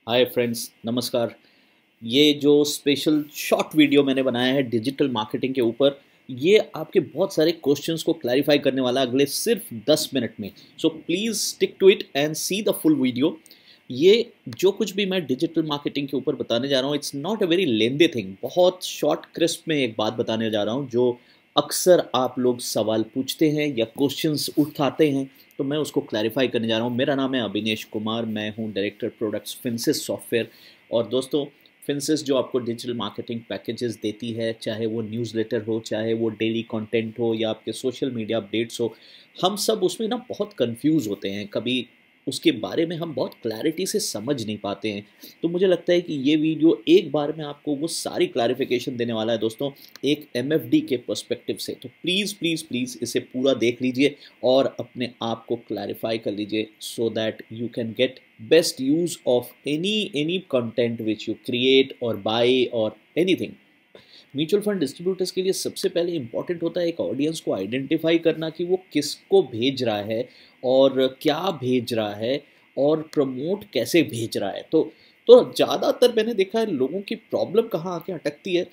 Hi friends, नमस्कार। ये जो स्पेशल शॉर्ट वीडियो मैंने बनाया है डिजिटल मार्केटिंग के ऊपर, ये आपके बहुत सारे क्वेश्चंस को क्लैरिफाई करने वाला है अगले सिर्फ 10 मिनट में। So please stick to it and see the full video. ये जो कुछ भी मैं डिजिटल मार्केटिंग के ऊपर बताने जा रहा हूँ, it's not a very lengthy thing. बहुत शॉर्ट क्रिस्प में एक बात बताने जा रहा हूँ जो अक्सर आप लोग सवाल पूछते हैं या क्वेश्चंस उठाते हैं, तो मैं उसको क्लैरिफाई करने जा रहा हूँ। मेरा नाम है अभिनेश कुमार, मैं हूँ डायरेक्टर प्रोडक्ट्स फिंसिस सॉफ्टवेयर। और दोस्तों, फिंसिस जो आपको डिजिटल मार्केटिंग पैकेजेस देती है, चाहे वो न्यूज़लेटर हो, चाहे वो डेली कंटेंट हो या आपके सोशल मीडिया अपडेट्स हो, हम सब उसमें ना बहुत कंफ्यूज होते हैं। कभी उसके बारे में हम बहुत क्लैरिटी से समझ नहीं पाते हैं। तो मुझे लगता है कि ये वीडियो एक बार में आपको वो सारी क्लैरिफिकेशन देने वाला है दोस्तों, एक एमएफडी के पर्सपेक्टिव से। तो प्लीज़ प्लीज़ प्लीज़ इसे पूरा देख लीजिए और अपने आप को क्लैरिफाई कर लीजिए, so that you can get best use of any content which you create और बाय और एनीथिंग। म्यूचुअल फंड डिस्ट्रीब्यूटर्स के लिए सबसे पहले इंपॉर्टेंट होता है एक ऑडियंस को आइडेंटिफाई करना कि वो किसको भेज रहा है और क्या भेज रहा है और प्रमोट कैसे भेज रहा है। तो ज़्यादातर मैंने देखा है लोगों की प्रॉब्लम कहाँ आके अटकती है।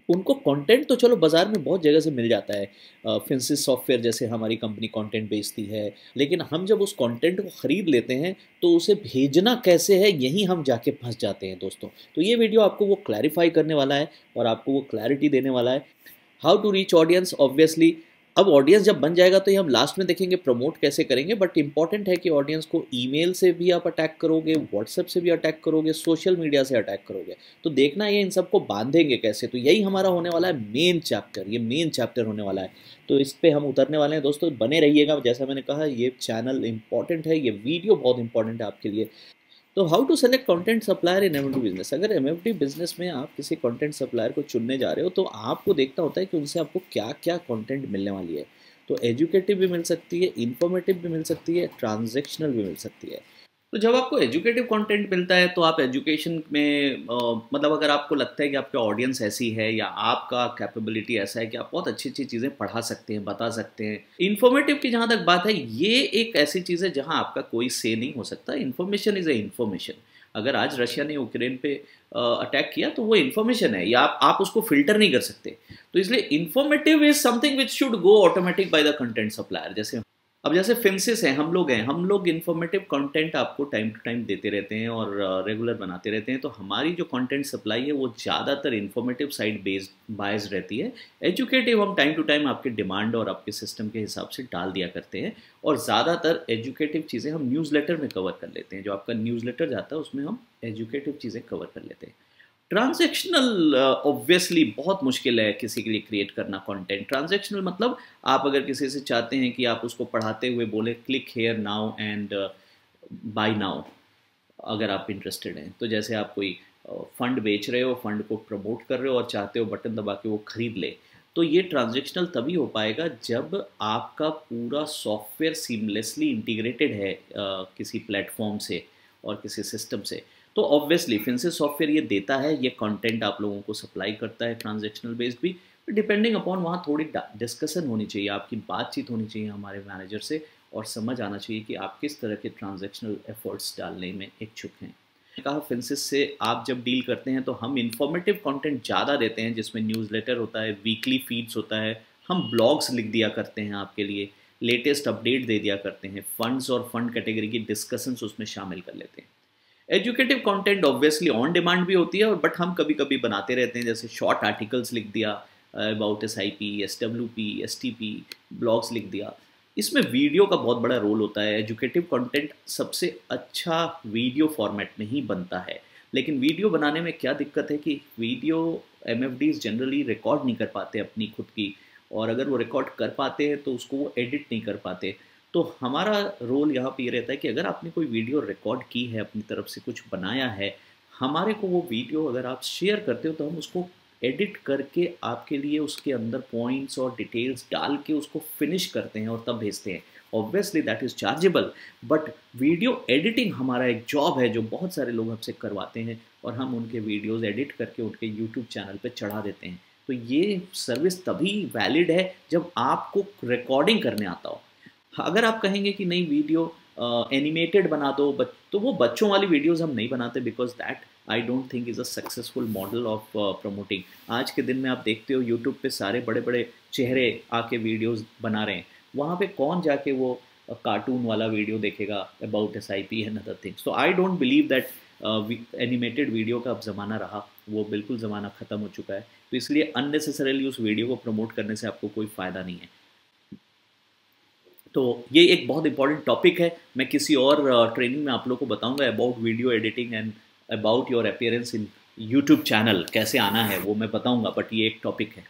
उनको कंटेंट तो चलो बाज़ार में बहुत जगह से मिल जाता है। फिंसिस सॉफ्टवेयर जैसे हमारी कंपनी कंटेंट बेचती है, लेकिन हम जब उस कंटेंट को ख़रीद लेते हैं तो उसे भेजना कैसे है, यहीं हम जाके फंस जाते हैं दोस्तों। तो ये वीडियो आपको वो क्लैरिफाई करने वाला है और आपको वो क्लैरिटी देने वाला है। How to reach audience, obviously अब ऑडियंस जब बन जाएगा तो ये हम लास्ट में देखेंगे प्रमोट कैसे करेंगे, बट इंपॉर्टेंट है कि ऑडियंस को ईमेल से भी आप अटैक करोगे, व्हाट्सएप से भी अटैक करोगे, सोशल मीडिया से अटैक करोगे। तो देखना ये इन सबको बांधेंगे कैसे। तो यही हमारा होने वाला है मेन चैप्टर, ये मेन चैप्टर होने वाला है। तो इस पर हम उतरने वाले हैं दोस्तों, बने रहिएगा। जैसा मैंने कहा, ये चैनल इंपॉर्टेंट है, ये वीडियो बहुत इंपॉर्टेंट है आपके लिए। तो how to select content supplier in MFD business. अगर एमएफडी बिजनेस में आप किसी कंटेंट सप्लायर को चुनने जा रहे हो तो आपको देखना होता है कि उनसे आपको क्या क्या कंटेंट मिलने वाली है। तो एजुकेटिव भी मिल सकती है, इंफॉर्मेटिव भी मिल सकती है, ट्रांजैक्शनल भी मिल सकती है। तो जब आपको एजुकेटिव कंटेंट मिलता है तो आप एजुकेशन में मतलब अगर आपको लगता है कि आपका ऑडियंस ऐसी है या आपका कैपेबिलिटी ऐसा है कि आप बहुत अच्छी अच्छी चीज़ें पढ़ा सकते हैं, बता सकते हैं। इन्फॉर्मेटिव की जहाँ तक बात है, ये एक ऐसी चीज़ है जहाँ आपका कोई से नहीं हो सकता। Information is a information. अगर आज रशिया ने यूक्रेन पे अटैक किया तो वो इन्फॉर्मेशन है, या आप उसको फिल्टर नहीं कर सकते। तो इसलिए informative is something which should go automatic by the content supplier. जैसे फिंसिस हैं, हम लोग इन्फॉर्मेटिव कंटेंट आपको टाइम टू टाइम देते रहते हैं और रेगुलर बनाते रहते हैं। तो हमारी जो कंटेंट सप्लाई है वो ज़्यादातर इन्फॉर्मेटिव साइड बेस्ड बायस रहती है। एजुकेटिव हम टाइम टू टाइम आपके डिमांड और आपके सिस्टम के हिसाब से डाल दिया करते हैं, और ज़्यादातर एजुकेटिव चीज़ें हम न्यूज़लेटर में कवर कर लेते हैं। जो आपका न्यूज़लेटर जाता है उसमें हम एजुकेटिव चीज़ें कवर कर लेते हैं। ट्रांजैक्शनल ऑब्वियसली बहुत मुश्किल है किसी के लिए क्रिएट करना कंटेंट। ट्रांजैक्शनल मतलब आप अगर किसी से चाहते हैं कि आप उसको पढ़ाते हुए बोले click here now and bye now, अगर आप इंटरेस्टेड हैं। तो जैसे आप कोई फंड बेच रहे हो, फंड को प्रमोट कर रहे हो और चाहते हो बटन दबा के वो खरीद ले, तो ये ट्रांजैक्शनल तभी हो पाएगा जब आपका पूरा सॉफ्टवेयर सीमलेसली इंटीग्रेटेड है किसी प्लेटफॉर्म से और किसी सिस्टम से। तो ऑब्वियसली फिंसिस सॉफ्टवेयर ये देता है, ये कंटेंट आप लोगों को सप्लाई करता है ट्रांजैक्शनल बेस्ड भी। डिपेंडिंग अपॉन वहाँ थोड़ी डिस्कशन होनी चाहिए, आपकी बातचीत होनी चाहिए हमारे मैनेजर से, और समझ आना चाहिए कि आप किस तरह के ट्रांजैक्शनल एफर्ट्स डालने में इच्छुक हैं। कहा फिंसिस से आप जब डील करते हैं तो हम इंफॉर्मेटिव कंटेंट ज़्यादा देते हैं, जिसमें न्यूज़लेटर होता है, वीकली फीड्स होता है, हम ब्लॉग्स लिख दिया करते हैं आपके लिए, लेटेस्ट अपडेट दे दिया करते हैं, फंड्स और फंड कैटेगरी की डिस्कशंस उसमें शामिल कर लेते हैं। Educative content obviously on demand भी होती है, और बट हम कभी कभी बनाते रहते हैं, जैसे शॉर्ट आर्टिकल्स लिख दिया about SIP, SWP, STP, blogs लिख दिया। इसमें वीडियो का बहुत बड़ा रोल होता है। एजुकेटिव कंटेंट सबसे अच्छा वीडियो फॉर्मेट में ही बनता है, लेकिन वीडियो बनाने में क्या दिक्कत है कि वीडियो MFDs जनरली रिकॉर्ड नहीं कर पाते अपनी खुद की, और अगर वो रिकॉर्ड कर पाते हैं तो उसको वो एडिट नहीं कर पाते। तो हमारा रोल यहाँ पे ये रहता है कि अगर आपने कोई वीडियो रिकॉर्ड की है, अपनी तरफ से कुछ बनाया है, हमारे को वो वीडियो अगर आप शेयर करते हो तो हम उसको एडिट करके आपके लिए उसके अंदर पॉइंट्स और डिटेल्स डाल के उसको फिनिश करते हैं और तब भेजते हैं। Obviously that is chargeable, but video editing हमारा एक जॉब है जो बहुत सारे लोग हमसे करवाते हैं, और हम उनके वीडियोज़ एडिट करके उनके यूट्यूब चैनल पर चढ़ा देते हैं। तो ये सर्विस तभी वैलिड है जब आपको रिकॉर्डिंग करने आता हो। अगर आप कहेंगे कि नहीं, वीडियो एनिमेटेड बना दो, तो वो बच्चों वाली वीडियोज़ हम नहीं बनाते, because that I don't think is a successful model of promoting. आज के दिन में आप देखते हो यूट्यूब पे सारे बड़े बड़े चेहरे आके वीडियोज़ बना रहे हैं, वहाँ पे कौन जाके वो कार्टून वाला वीडियो देखेगा about SIP and other things. तो I don't believe that animated video का अब ज़माना रहा, वो बिल्कुल ज़माना ख़त्म हो चुका है। तो इसलिए अननेसेसरीली उस वीडियो को प्रमोट करने से आपको कोई फ़ायदा नहीं है। तो ये एक बहुत इंपॉर्टेंट टॉपिक है, मैं किसी और ट्रेनिंग में आप लोगों को बताऊंगा about video editing and about your appearance in YouTube channel, कैसे आना है वो मैं बताऊंगा, बट ये एक टॉपिक है।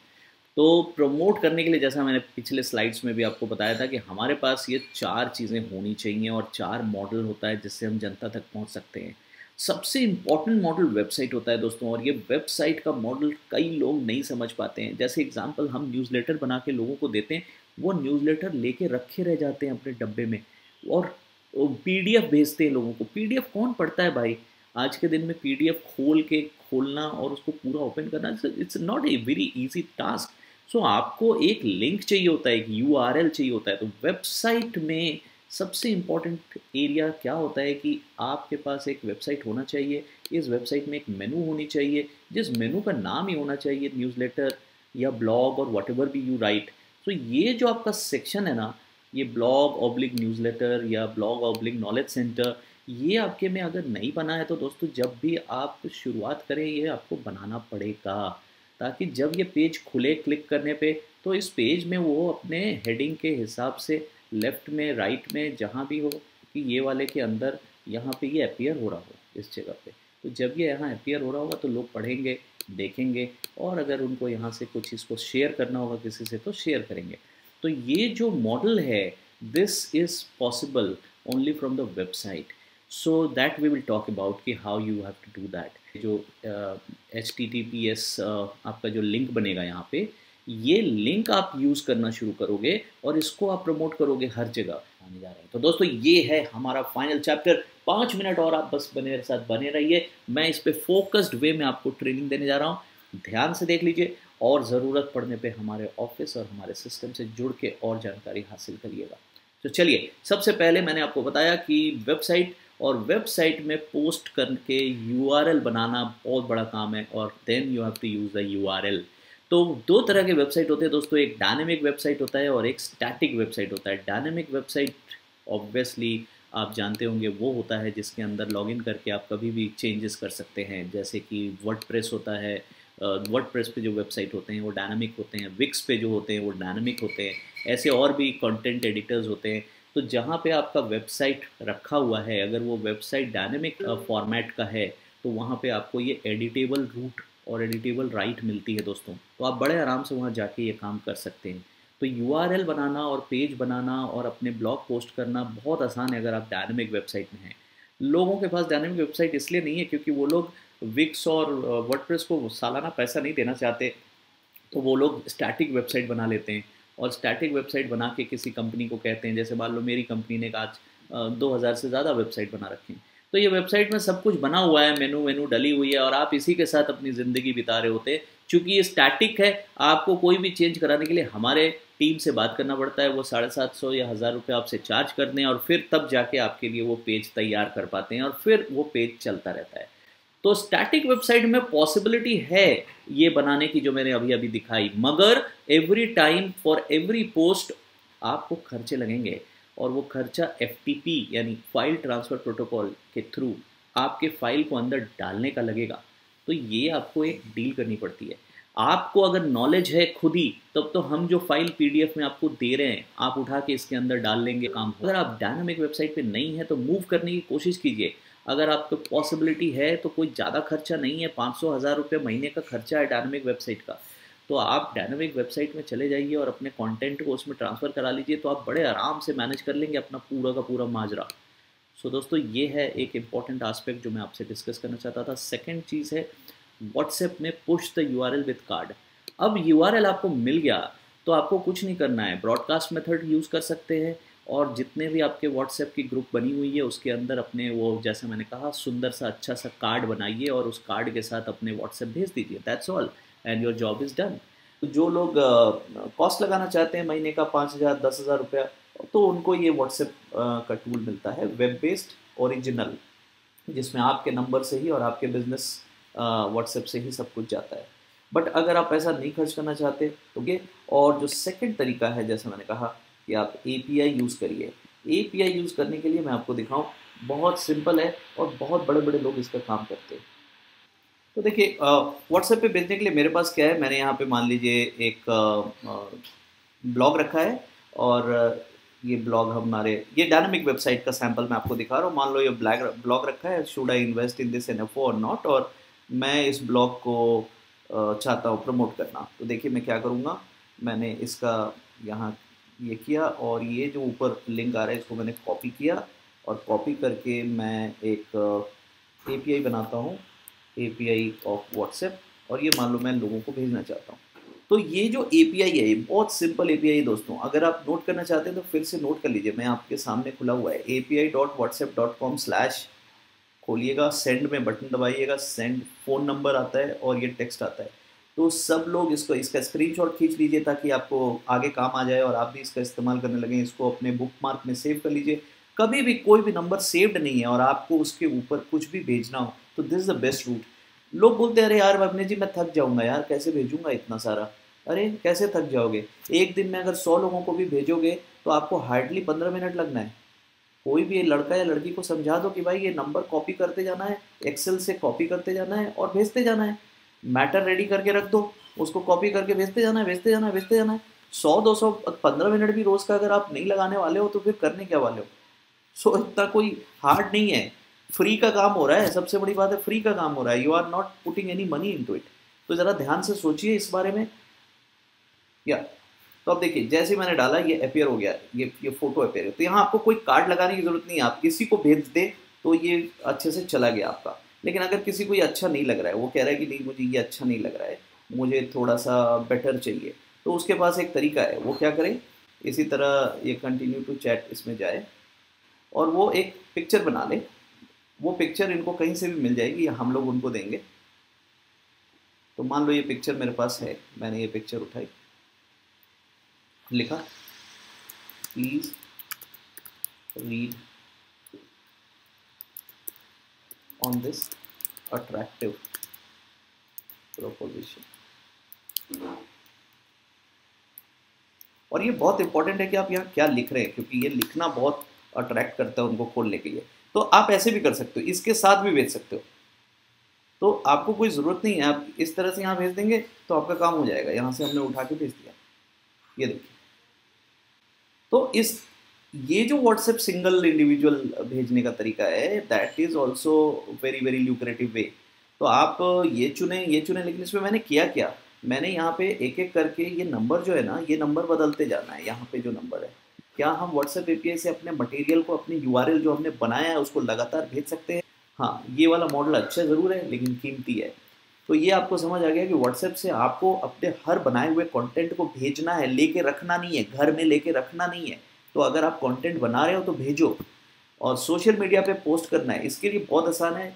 तो प्रमोट करने के लिए, जैसा मैंने पिछले स्लाइड्स में भी आपको बताया था, कि हमारे पास ये 4 चीज़ें होनी चाहिए और 4 मॉडल होता है जिससे हम जनता तक पहुंच सकते हैं। सबसे इम्पॉर्टेंट मॉडल वेबसाइट होता है दोस्तों, और ये वेबसाइट का मॉडल कई लोग नहीं समझ पाते हैं। जैसे एग्जांपल, हम न्यूज़लेटर बना के लोगों को देते हैं, वो न्यूज़लेटर लेके रखे रह जाते हैं अपने डब्बे में, और PDF भेजते हैं लोगों को। PDF कौन पढ़ता है भाई? आज के दिन में PDF खोलना और उसको पूरा ओपन करना, it's not a very easy task. So आपको एक लिंक चाहिए होता है, एक URL चाहिए होता है। तो वेबसाइट में सबसे इम्पॉर्टेंट एरिया क्या होता है कि आपके पास एक वेबसाइट होना चाहिए। इस वेबसाइट में एक मेनू होनी चाहिए, जिस मेनू का नाम ही होना चाहिए न्यूज़लेटर या ब्लॉग और what ever be you right. तो ये जो आपका सेक्शन है ना, ये blog/न्यूज़लेटर या blog/नॉलेज सेंटर, ये आपके में अगर नहीं बना है तो दोस्तों जब भी आप शुरुआत करें ये आपको बनाना पड़ेगा, ताकि जब ये पेज खुले क्लिक करने पे, तो इस पेज में वो अपने हेडिंग के हिसाब से लेफ़्ट में राइट में जहाँ भी हो, कि ये वाले के अंदर यहाँ पे ये अपीयर हो रहा हो इस जगह पे। तो जब ये यहाँ अपीयर हो रहा होगा तो लोग पढ़ेंगे, देखेंगे, और अगर उनको यहाँ से कुछ इसको शेयर करना होगा किसी से तो शेयर करेंगे। तो ये जो मॉडल है, this is possible only from the website. So that we will talk about कि how you have to do that. जो HTTPS आपका जो लिंक बनेगा यहाँ पे, ये लिंक आप यूज़ करना शुरू करोगे और इसको आप प्रमोट करोगे हर जगह आने जा रहे हैं। तो दोस्तों ये है हमारा फाइनल चैप्टर। 5 मिनट और आप बस मेरे साथ बने रहिए, मैं इस पे फोकस्ड वे में आपको ट्रेनिंग देने जा रहा हूँ। ध्यान से देख लीजिए, और ज़रूरत पड़ने पे हमारे ऑफिस और हमारे सिस्टम से जुड़ के और जानकारी हासिल करिएगा। तो चलिए, सबसे पहले मैंने आपको बताया कि वेबसाइट, और वेबसाइट में पोस्ट करके URL बनाना बहुत बड़ा काम है, और then you have to use the URL। तो 2 तरह के वेबसाइट होते हैं दोस्तों, एक डायनेमिक वेबसाइट होता है और एक स्टैटिक वेबसाइट होता है। डायनेमिक वेबसाइट ऑब्वियसली आप जानते होंगे वो होता है जिसके अंदर लॉगिन करके आप कभी भी चेंजेस कर सकते हैं, जैसे कि वर्डप्रेस होता है। वर्डप्रेस पे जो वेबसाइट होते हैं वो डायनामिक होते हैं, विक्स पे जो होते हैं वो डायनामिक होते हैं, ऐसे और भी कंटेंट एडिटर्स होते हैं। तो जहाँ पे आपका वेबसाइट रखा हुआ है, अगर वो वेबसाइट डायनेमिक फॉर्मेट का है, तो वहाँ पे आपको ये एडिटेबल रूट और एडिटेबल राइट मिलती है दोस्तों। तो आप बड़े आराम से वहाँ जाके ये काम कर सकते हैं। तो URL बनाना और पेज बनाना और अपने ब्लॉग पोस्ट करना बहुत आसान है अगर आप डायनेमिक वेबसाइट में हैं। लोगों के पास डायनेमिक वेबसाइट इसलिए नहीं है क्योंकि वो लोग विक्स और वर्डप्रेस को सालाना पैसा नहीं देना चाहते, तो वो लोग स्टैटिक वेबसाइट बना लेते हैं, और स्टैटिक वेबसाइट बना के किसी कंपनी को कहते हैं, जैसे मान लो मेरी कंपनी ने आज 2000 से ज़्यादा वेबसाइट बना रखी हैं। तो ये वेबसाइट में सब कुछ बना हुआ है, मेनू डली हुई है, और आप इसी के साथ अपनी ज़िंदगी बिता रहे होते हैं। चूँकि ये स्टैटिक है, आपको कोई भी चेंज कराने के लिए हमारे टीम से बात करना पड़ता है। वो 750 या 1000 रुपये आपसे चार्ज करते हैं, और फिर तब जाके आपके लिए वो पेज तैयार कर पाते हैं, और फिर वो पेज चलता रहता है। तो स्टैटिक वेबसाइट में पॉसिबिलिटी है ये बनाने की जो मैंने अभी अभी दिखाई, मगर every time for every post आपको खर्चे लगेंगे, और वो खर्चा FTP यानी फाइल ट्रांसफ़र प्रोटोकॉल के थ्रू आपके फाइल को अंदर डालने का लगेगा। तो ये आपको एक डील करनी पड़ती है। आपको अगर नॉलेज है खुद ही, तब तो हम जो फाइल PDF में आपको दे रहे हैं आप उठा के इसके अंदर डाल लेंगे, काम। अगर आप डायनामिक वेबसाइट पे नहीं है तो मूव करने की कोशिश कीजिए। अगर आपको पॉसिबिलिटी है तो कोई ज़्यादा खर्चा नहीं है, 500-1000 रुपये महीने का खर्चा है डायनामिक वेबसाइट का, तो आप डायनामिक वेबसाइट में चले जाइए और अपने कंटेंट को उसमें ट्रांसफ़र करा लीजिए, तो आप बड़े आराम से मैनेज कर लेंगे अपना पूरा का पूरा माजरा। सो दोस्तों ये है एक इम्पॉर्टेंट आस्पेक्ट जो मैं आपसे डिस्कस करना चाहता था। सेकेंड चीज़ है व्हाट्सएप में push the URL with card. अब URL आपको मिल गया तो आपको कुछ नहीं करना है, ब्रॉडकास्ट मेथड यूज़ कर सकते हैं, और जितने भी आपके व्हाट्सएप की ग्रुप बनी हुई है उसके अंदर अपने वो, जैसे मैंने कहा, सुंदर सा अच्छा सा कार्ड बनाइए और उस कार्ड के साथ अपने व्हाट्सएप भेज दीजिए। That's all, and your job is done. तो जो लोग कॉस्ट लगाना चाहते हैं महीने का 5,000 10,000 रुपया, तो उनको ये व्हाट्सएप का टूल मिलता है, वेब बेस्ड ओरिजिनल, जिसमें आपके नंबर से ही और आपके बिजनेस व्हाट्सएप से ही सब कुछ जाता है। बट अगर आप पैसा नहीं खर्च करना चाहते तो ये, और जो सेकंड तरीका है, जैसे मैंने कहा कि आप एपीआई यूज़ करिए। एपीआई यूज़ करने के लिए मैं आपको दिखाऊं, बहुत सिंपल है और बहुत बड़े बड़े लोग इसका काम करते हैं। तो देखिए, व्हाट्सएप पे भेजने के लिए मेरे पास क्या है, मैंने यहाँ पे मान लीजिए एक ब्लॉग रखा है, और ये ब्लॉग हमारे, ये डायनामिक वेबसाइट का सैंपल मैं आपको दिखा रहा हूँ। मान लो ये ब्लॉग रखा है, should I invest in this NFO और नॉट, और मैं इस ब्लॉग को चाहता हूँ प्रमोट करना। तो देखिए मैं क्या करूँगा, मैंने इसका यहाँ ये किया, और ये जो ऊपर लिंक आ रहा है इसको मैंने कॉपी किया, और कॉपी करके मैं एक एपीआई बनाता हूँ, एपीआई ऑफ व्हाट्सएप, और ये मान लो मैं लोगों को भेजना चाहता हूँ। तो ये जो एपीआई है, ये बहुत सिंपल एपीआई है दोस्तों। अगर आप नोट करना चाहते हैं तो फिर से नोट कर लीजिए, मैं आपके सामने खुला हुआ है, api.whatsapp.com/ खोलिएगा, सेंड में बटन दबाइएगा, सेंड, फ़ोन नंबर आता है और ये टेक्स्ट आता है। तो सब लोग इसका स्क्रीनशॉट खींच लीजिए ताकि आपको आगे काम आ जाए और आप भी इसका इस्तेमाल करने लगें। इसको अपने बुकमार्क में सेव कर लीजिए। कभी भी कोई भी नंबर सेव्ड नहीं है और आपको उसके ऊपर कुछ भी भेजना हो तो this is the best route. लोग बोलते हैं अरे यार अभिनय जी मैं थक जाऊंगा यार, कैसे भेजूंगा इतना सारा। अरे कैसे थक जाओगे, एक दिन में अगर 100 लोगों को भी भेजोगे तो आपको हार्डली 15 मिनट लगना है। कोई भी लड़का या लड़की को समझा दो कि भाई ये नंबर कॉपी करते जाना है, एक्सेल से कॉपी करते जाना है और भेजते जाना है। मैटर रेडी करके रख दो, उसको कॉपी करके भेजते जाना है, भेजते जाना है, भेजते जाना है। 100 200 15 मिनट भी रोज़ का अगर आप नहीं लगाने वाले हो तो फिर करने क्या वाले हो। सो इतना कोई हार्ड नहीं है, फ्री का काम हो रहा है, सबसे बड़ी बात है फ्री का काम हो रहा है, you are not putting any money into it. तो ज़रा ध्यान से सोचिए इस बारे में। या तो अब देखिए, जैसे मैंने डाला ये अपेयर हो गया, ये फोटो अपेयर है, तो यहाँ आपको कोई कार्ड लगाने की जरूरत नहीं है, आप किसी को भेज दे तो ये अच्छे से चला गया आपका। लेकिन अगर किसी को ये अच्छा नहीं लग रहा है, वो कह रहा है कि नहीं मुझे ये अच्छा नहीं लग रहा है, मुझे थोड़ा सा बेटर चाहिए, तो उसके पास एक तरीका है, वो क्या करे, इसी तरह ये कंटिन्यू टू चैट इसमें जाए और वो एक पिक्चर बना ले। वो पिक्चर इनको कहीं से भी मिल जाएगी या हम लोग उनको देंगे। तो मान लो ये पिक्चर मेरे पास है, मैंने ये पिक्चर उठाई, लिखा please read on this attractive proposition. और ये बहुत इंपॉर्टेंट है कि आप यहाँ क्या लिख रहे हैं, क्योंकि ये लिखना बहुत अट्रैक्ट करता है उनको खोलने के लिए। तो आप ऐसे भी कर सकते हो, इसके साथ भी भेज सकते हो। तो आपको कोई ज़रूरत नहीं है, आप इस तरह से यहाँ भेज देंगे तो आपका काम हो जाएगा। यहाँ से हमने उठा के भेज दिया, ये देखिए। तो इस ये जो व्हाट्सएप सिंगल इंडिविजुअल भेजने का तरीका है, that is also very very lucrative way. तो आप ये चुने, ये चुने, लेकिन इसमें मैंने किया क्या, मैंने यहाँ पे एक एक करके ये नंबर जो है ना, ये नंबर बदलते जाना है। यहाँ पे जो नंबर है, क्या हम व्हाट्सएप एपीआई से अपने मटेरियल को, अपने यूआरएल जो हमने बनाया है उसको लगातार भेज सकते हैं। हाँ, ये वाला मॉडल अच्छा ज़रूर है लेकिन कीमती है। तो ये आपको समझ आ गया कि व्हाट्सएप से आपको अपने हर बनाए हुए कंटेंट को भेजना है, लेके रखना नहीं है, घर में लेके रखना नहीं है। तो अगर आप कंटेंट बना रहे हो तो भेजो, और सोशल मीडिया पे पोस्ट करना है, इसके लिए बहुत आसान है।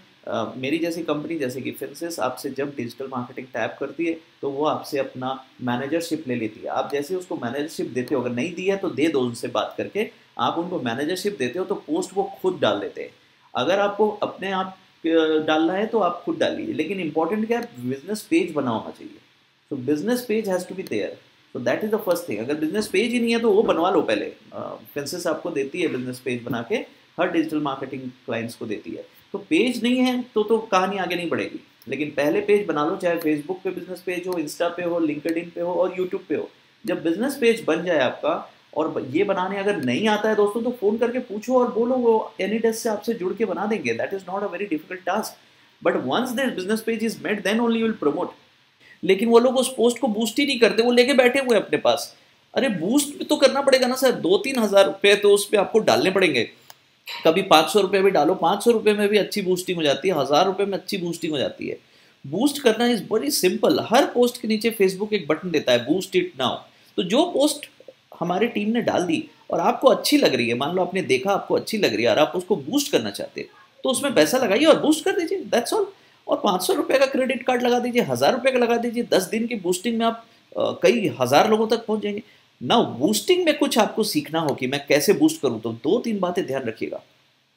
मेरी जैसी कंपनी जैसे कि फिनसिस आपसे जब डिजिटल मार्केटिंग टैप करती है तो वो आपसे अपना मैनेजरशिप ले लेती है। आप जैसे उसको मैनेजरशिप देते हो, अगर नहीं दी है तो दे दो उनसे बात करके, आप उनको मैनेजरशिप देते हो तो पोस्ट वो खुद डाल देते हैं। अगर आपको अपने आप डालना है तो आप खुद डाल लीजिए, लेकिन इंपॉर्टेंट क्या है, बिजनेस पेज बना होना चाहिए। तो business page has to be there, तो that is the first thing. अगर बिजनेस पेज ही नहीं है तो वो बनवा लो पहले। फिनसिस आपको देती है बिजनेस पेज बना के, हर डिजिटल मार्केटिंग क्लाइंट्स को देती है। तो पेज नहीं है तो कहानी आगे नहीं बढ़ेगी, लेकिन पहले पेज बना लो, चाहे फेसबुक पे बिजनेस पेज हो, इंस्टा पे हो, लिंक्डइन पे हो और यूट्यूब पे हो। जब बिजनेस पेज बन जाए आपका, और ये बनाने अगर नहीं आता है दोस्तों तो फ़ोन करके पूछो और बोलो, वो एनीडेस्क से आपसे जुड़ के बना देंगे। That is not a very difficult task, but once this business page is made then only you will promote. लेकिन वो लोग उस पोस्ट को बूस्ट ही नहीं करते, वो लेके बैठे हुए अपने पास। अरे बूस्ट भी तो करना पड़ेगा ना सर, 2-3 हज़ार रुपये तो उस पर आपको डालने पड़ेंगे। कभी 500 रुपये भी डालो, 500 रुपये में भी अच्छी बूस्टिंग हो जाती है, 1000 रुपये में अच्छी बूस्टिंग हो जाती है। बूस्ट करना इज बड़ी सिंपल। हर पोस्ट के नीचे फेसबुक एक बटन देता है, बूस्ट इट नाउ। तो जो पोस्ट हमारी टीम ने डाल दी और आपको अच्छी लग रही है, मान लो आपने देखा आपको अच्छी लग रही है और आप उसको बूस्ट करना चाहते हैं, तो उसमें पैसा लगाइए और बूस्ट कर दीजिए, दैट्स ऑल। और 500 रुपये का क्रेडिट कार्ड लगा दीजिए, 1000 रुपये का लगा दीजिए, 10 दिन की बूस्टिंग में आप कई हज़ार लोगों तक पहुंच जाएंगे ना। बूस्टिंग में कुछ आपको सीखना हो कि मैं कैसे बूस्ट करूं, तो 2-3 बातें ध्यान रखिएगा।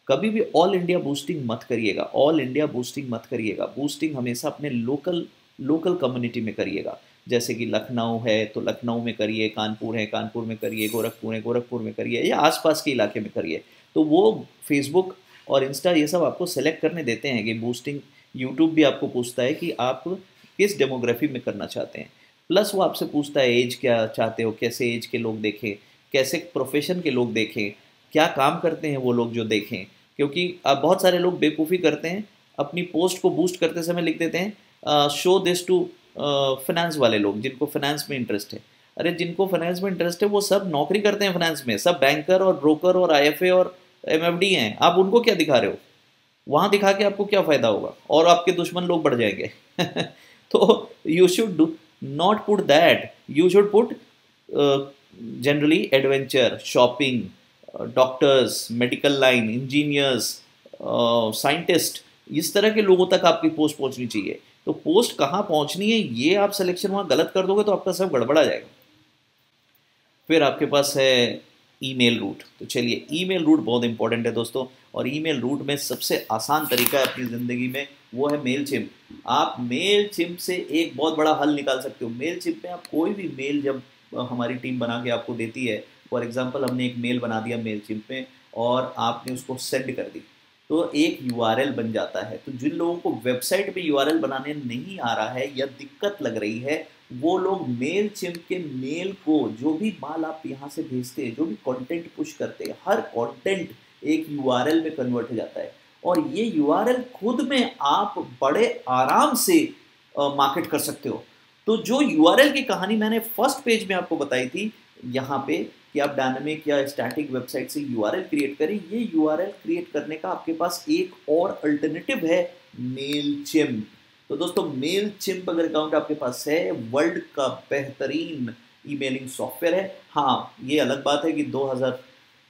कभी भी ऑल इंडिया बूस्टिंग मत करिएगा, ऑल इंडिया बूस्टिंग मत करिएगा। बूस्टिंग हमेशा अपने लोकल लोकल कम्युनिटी में करिएगा। जैसे कि लखनऊ है तो लखनऊ में करिए, कानपुर है कानपुर में करिए, गोरखपुर है गोरखपुर में करिए, या आसपास के इलाके में करिए। तो वो फेसबुक और इंस्टा ये सब आपको सेलेक्ट करने देते हैं कि बूस्टिंग। यूट्यूब भी आपको पूछता है कि आप किस डेमोग्राफी में करना चाहते हैं। प्लस वो आपसे पूछता है एज क्या चाहते हो, कैसे एज के लोग देखें, कैसे प्रोफेशन के लोग देखें, क्या काम करते हैं वो लोग जो देखें। क्योंकि अब बहुत सारे लोग बेवकूफ़ी करते हैं, अपनी पोस्ट को बूस्ट करते समय लिख देते हैं शो दिस टू फाइनेंस वाले लोग, जिनको फाइनेंस में इंटरेस्ट है। अरे जिनको फाइनेंस में इंटरेस्ट है वो सब नौकरी करते हैं फाइनेंस में, सब बैंकर और ब्रोकर और आईएफए और एमएफडी हैं। आप उनको क्या दिखा रहे हो? वहाँ दिखा के आपको क्या फ़ायदा होगा, और आपके दुश्मन लोग बढ़ जाएंगे। तो you should do not put that, you should put generally adventure, shopping, doctors, medical line, engineers, scientist, इस तरह के लोगों तक आपकी पोस्ट पहुंचनी चाहिए। तो पोस्ट कहाँ पहुंचनी है ये आप सिलेक्शन वहाँ गलत कर दोगे तो आपका सब गड़बड़ा जाएगा। फिर आपके पास है ईमेल रूट। तो चलिए, ईमेल रूट बहुत इंपॉर्टेंट है दोस्तों, और ईमेल रूट में सबसे आसान तरीका है अपनी ज़िंदगी में, वो है मेलचिम्प। आप मेलचिम्प से एक बहुत बड़ा हल निकाल सकते हो। मेलचिम्प में आप कोई भी मेल जब हमारी टीम बना के आपको देती है, फॉर एग्जांपल हमने एक मेल बना दिया मेलचिम्प में और आपने उसको सेंड कर दी, तो एक यूआरएल बन जाता है। तो जिन लोगों को वेबसाइट पे यूआरएल बनाने नहीं आ रहा है या दिक्कत लग रही है, वो लोग मेलचिम्प के मेल को, जो भी माल आप यहाँ से भेजते हैं, जो भी कंटेंट पुश करते हैं, हर कंटेंट एक यूआरएल में कन्वर्ट हो जाता है। और ये यूआरएल खुद में आप बड़े आराम से मार्केट कर सकते हो। तो जो यूआरएल की कहानी मैंने फर्स्ट पेज में आपको बताई थी यहाँ पे, कि आप डायनामिक या स्टैटिक वेबसाइट से यूआरएल क्रिएट करें, ये यूआरएल क्रिएट करने का आपके पास एक और अल्टरनेटिव है, मेलचिम्प। तो दोस्तों, मेलचिम्प अगर अकाउंट आपके पास है, वर्ल्ड का बेहतरीन ईमेलिंग सॉफ्टवेयर है। हाँ, ये अलग बात है कि 2000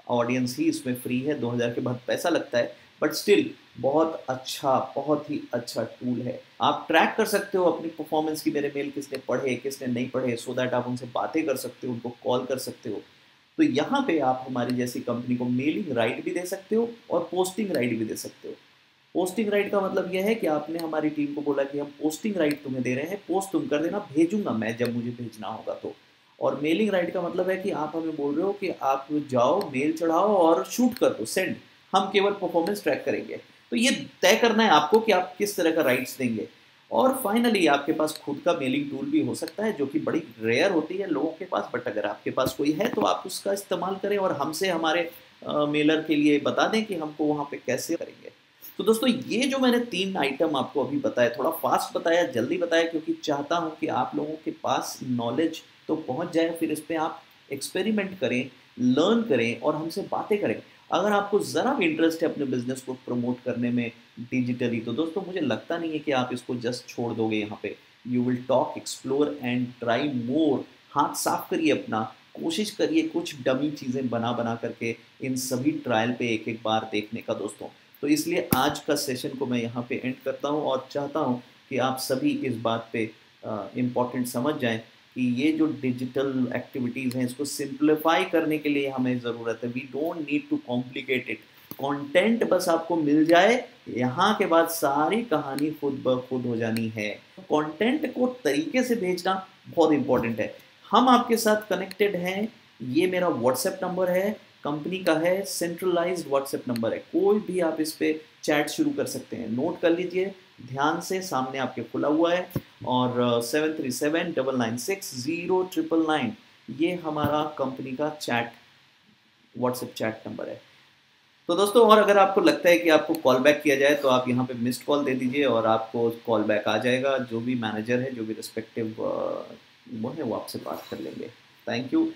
ऑडियंस ही इसमें फ्री है, 2000 के बाद पैसा लगता है, बट स्टिल बहुत अच्छा, बहुत ही अच्छा टूल है। आप ट्रैक कर सकते हो अपनी परफॉर्मेंस की, मेरे मेल किसने पढ़े किसने नहीं पढ़े, सो दैट आप उनसे बातें कर सकते हो, उनको कॉल कर सकते हो। तो यहाँ पे आप हमारी जैसी कंपनी को मेलिंग राइट भी दे सकते हो और पोस्टिंग राइट भी दे सकते हो। पोस्टिंग राइट का मतलब यह है कि आपने हमारी टीम को बोला कि हम पोस्टिंग राइट तुम्हें दे रहे हैं, पोस्ट तुम कर देना, भेजूंगा मैं जब मुझे भेजना होगा तो। और मेलिंग राइट का मतलब है कि आप हमें बोल रहे हो कि आप जाओ मेल चढ़ाओ और शूट कर दो, सेंड, हम केवल परफॉर्मेंस ट्रैक करेंगे। तो ये तय करना है आपको कि आप किस तरह का राइट्स देंगे। और फाइनली आपके पास खुद का मेलिंग टूल भी हो सकता है, जो कि बड़ी रेयर होती है लोगों के पास, बट अगर आपके पास कोई है तो आप उसका इस्तेमाल करें और हमसे हमारे मेलर के लिए बता दें कि हमको वहाँ पे कैसे करेंगे। तो दोस्तों, ये जो मैंने 3 आइटम आपको अभी बताया, थोड़ा फास्ट बताया, जल्दी बताया, क्योंकि चाहता हूँ कि आप लोगों के पास नॉलेज तो पहुँच जाए, फिर इस पर आप एक्सपेरिमेंट करें, लर्न करें और हमसे बातें करें। अगर आपको ज़रा भी इंटरेस्ट है अपने बिजनेस को प्रमोट करने में डिजिटली, तो दोस्तों मुझे लगता नहीं है कि आप इसको जस्ट छोड़ दोगे यहाँ पे। You will talk, explore and try मोर। हाथ साफ करिए अपना, कोशिश करिए कुछ डमी चीज़ें बना बना करके इन सभी ट्रायल पे एक एक बार देखने का दोस्तों। तो इसलिए आज का सेशन को मैं यहाँ पे एंड करता हूँ और चाहता हूँ कि आप सभी इस बात पे इम्पॉर्टेंट समझ जाएं कि ये जो डिजिटल एक्टिविटीज़ हैं, इसको सिंप्लीफाई करने के लिए हमें ज़रूरत है। We don't need to complicate it. Content बस आपको मिल जाए, यहाँ के बाद सारी कहानी खुद ब खुद हो जानी है। कंटेंट को तरीके से भेजना बहुत इंपॉर्टेंट है। हम आपके साथ कनेक्टेड हैं, ये मेरा व्हाट्सएप नंबर है, कंपनी का है, सेंट्रलाइज्ड व्हाट्सएप नंबर है। कोई भी आप इस पर चैट शुरू कर सकते हैं, नोट कर लीजिए ध्यान से, सामने आपके खुला हुआ है। और 7379960999 ये हमारा कंपनी का चैट, व्हाट्सएप चैट नंबर है। तो दोस्तों, और अगर आपको लगता है कि आपको कॉल बैक किया जाए तो आप यहाँ पे मिस्ड कॉल दे दीजिए और आपको कॉल बैक आ जाएगा। जो भी मैनेजर है, जो भी रिस्पेक्टिव वो है, वो आपसे बात कर लेंगे। Thank you.